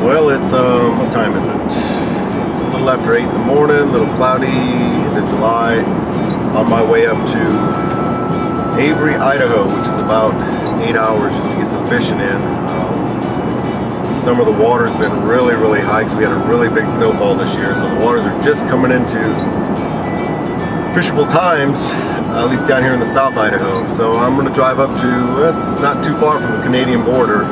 Well, it's what time is it? It's a little after 8 in the morning, a little cloudy into July. On my way up to Avery, Idaho, which is about 8 hours just to get some fishing in. This summer the water's been really high because we had a really big snowfall this year, so the waters are just coming into fishable times, at least down here in the South Idaho. So I'm going to drive up to, it's not too far from the Canadian border.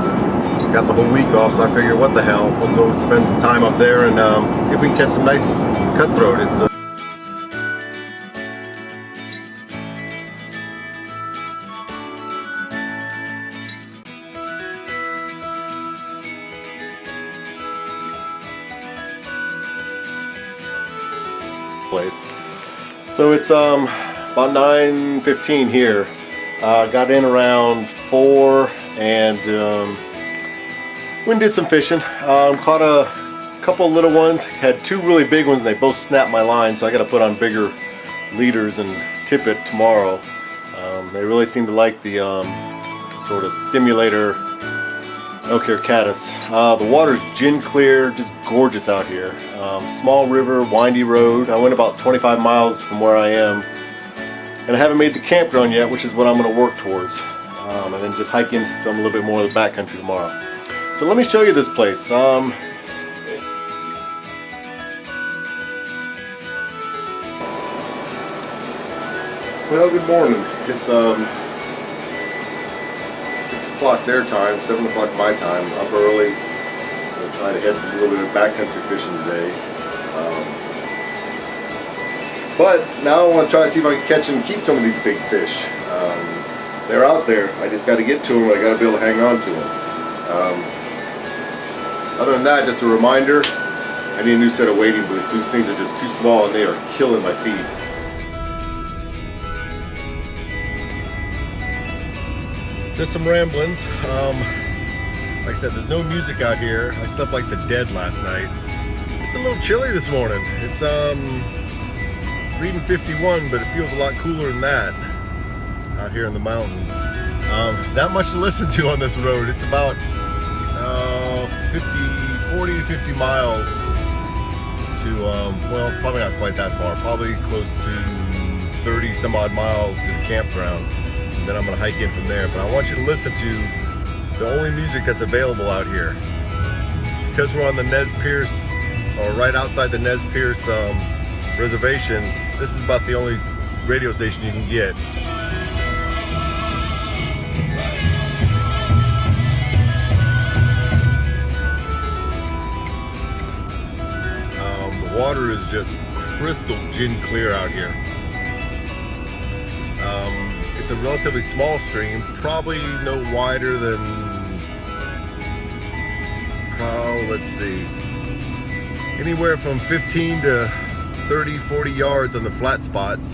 Got the whole week off, so I figured what the hell, we'll go spend some time up there and see if we can catch some nice cutthroat. It's place. So it's about 9:15 here. Got in around 4 and went and did some fishing. Caught a couple little ones. Had 2 really big ones and they both snapped my line, so I got to put on bigger leaders and tip it tomorrow. They really seem to like the sort of stimulator elk ear caddis. The water's gin clear, just gorgeous out here. Small river, windy road. I went about 25 miles from where I am, and I haven't made the campground yet, which is what I'm going to work towards. And then just hike into a little bit more of the backcountry tomorrow. So let me show you this place. Well, good morning. It's 6 o'clock their time, 7 o'clock my time. Up early. I'm trying to head a little bit of backcountry fishing today. But now I want to try to see if I can catch and keep some of these big fish. They're out there. I just got to get to them. I got to be able to hang on to them. Other than that, just a reminder, I need a new set of wading boots. These things are just too small and they are killing my feet. Just some ramblings. Like I said, there's no music out here. I slept like the dead last night. It's a little chilly this morning. It's reading 51, but it feels a lot cooler than that out here in the mountains. Not much to listen to on this road. It's about 40 to 50 miles to, well, probably not quite that far. Probably close to 30 some odd miles to the campground. And then I'm going to hike in from there. But I want you to listen to the only music that's available out here. Because we're on the Nez Perce, or right outside the Nez Perce reservation, this is about the only radio station you can get. The water is just crystal gin clear out here. It's a relatively small stream, probably no wider than, let's see, anywhere from 15 to 30, 40 yards on the flat spots.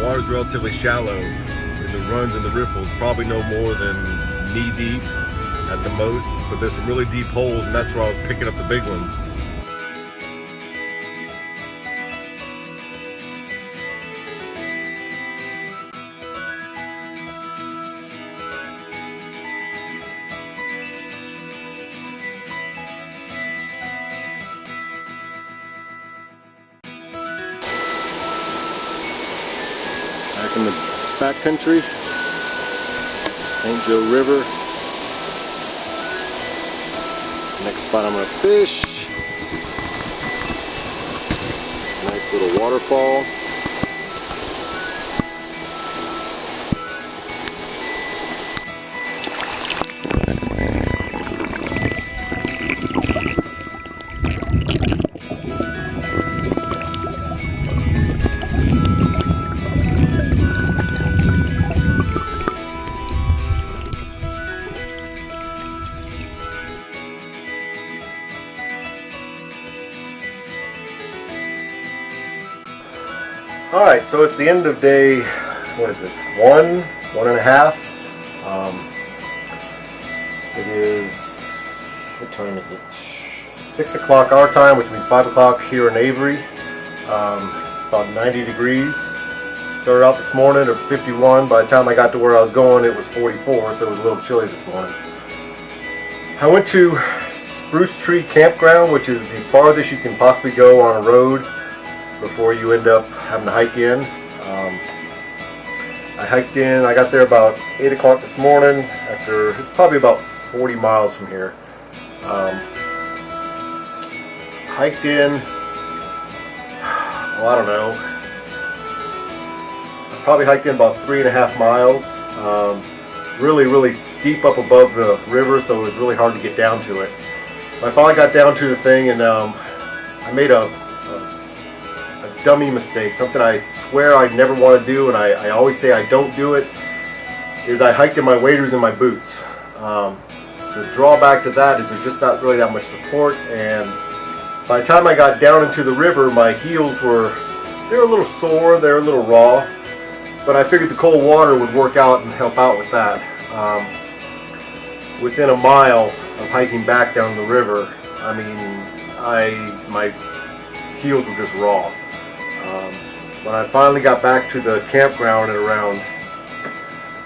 Water's relatively shallow in the runs and the riffles, probably no more than knee deep at the most, but there's some really deep holes, and that's where I was picking up the big ones. Back in the backcountry, St. Joe River. Next spot I'm going to fish. Nice little waterfall. Alright, so it's the end of day, what is this, one and a half. It is, what time is it? 6 o'clock our time, which means 5 o'clock here in Avery. It's about 90 degrees. Started out this morning at 51. By the time I got to where I was going, it was 44, so it was a little chilly this morning. I went to Spruce Tree Campground, which is the farthest you can possibly go on a road before you end up having to hike in. I hiked in, I got there about 8 o'clock this morning, after, it's probably about 40 miles from here. Hiked in, I don't know, I probably hiked in about 3.5 miles. Really steep up above the river, so it was really hard to get down to it. I finally got down to the thing, and I made a dummy mistake, something I swear I never want to do, and I always say I don't do it, is I hiked in my waders and my boots. The drawback to that is there's just not really that much support, and by the time I got down into the river, my heels they're a little sore, they're a little raw, but I figured the cold water would work out and help out with that. Within a mile of hiking back down the river, I mean, my heels were just raw. When I finally got back to the campground at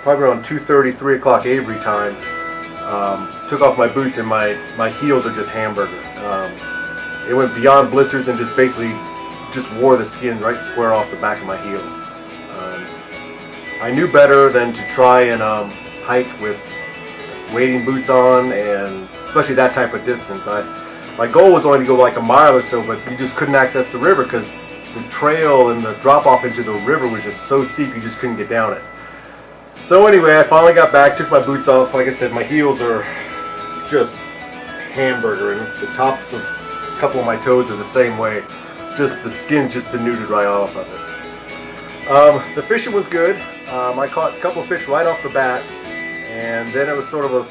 probably around 2:30, 3 o'clock Avery time, took off my boots, and my heels are just hamburger. It went beyond blisters and just basically just wore the skin right square off the back of my heel. I knew better than to try and hike with wading boots on, and especially that type of distance. My goal was only to go like a mile or so, but you just couldn't access the river because the trail and the drop off into the river was just so steep you just couldn't get down it. So anyway, I finally got back, took my boots off. Like I said, my heels are just hamburger, and the tops of a couple of my toes are the same way. Just the skin just denuded right off of it. The fishing was good. I caught a couple of fish right off the bat, and then it was sort of a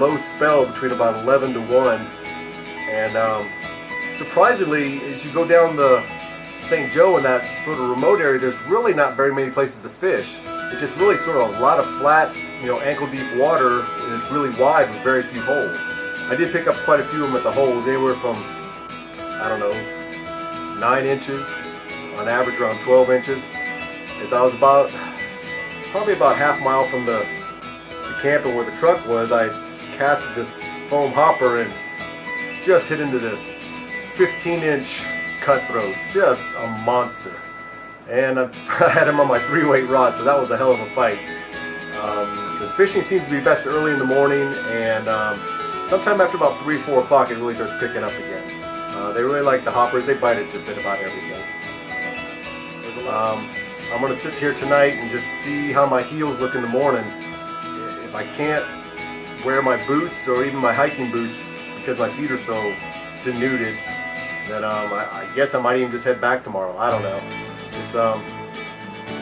low spell between about 11 to 1. And surprisingly, as you go down the St. Joe in that sort of remote area, there's really not very many places to fish. It's just really sort of a lot of flat, ankle deep water, and it's really wide with very few holes. I did pick up quite a few of them at the holes, anywhere from, I don't know, 9 inches, on average around 12 inches. As I was probably about half mile from the camper where the truck was, I casted this foam hopper and just hit into this 15-inch cutthroat, just a monster. And I had him on my 3-weight rod, so that was a hell of a fight. The fishing seems to be best early in the morning, and sometime after about 3 or 4 o'clock it really starts picking up again. They really like the hoppers, they bite it just at about everything. I'm going to sit here tonight and just see how my heels look in the morning. If I can't wear my boots or even my hiking boots because my feet are so denuded, then I guess I might even just head back tomorrow. I don't know. It's a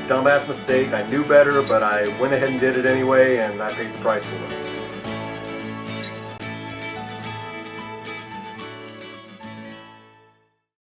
dumbass mistake. I knew better, but I went ahead and did it anyway, and I paid the price for it.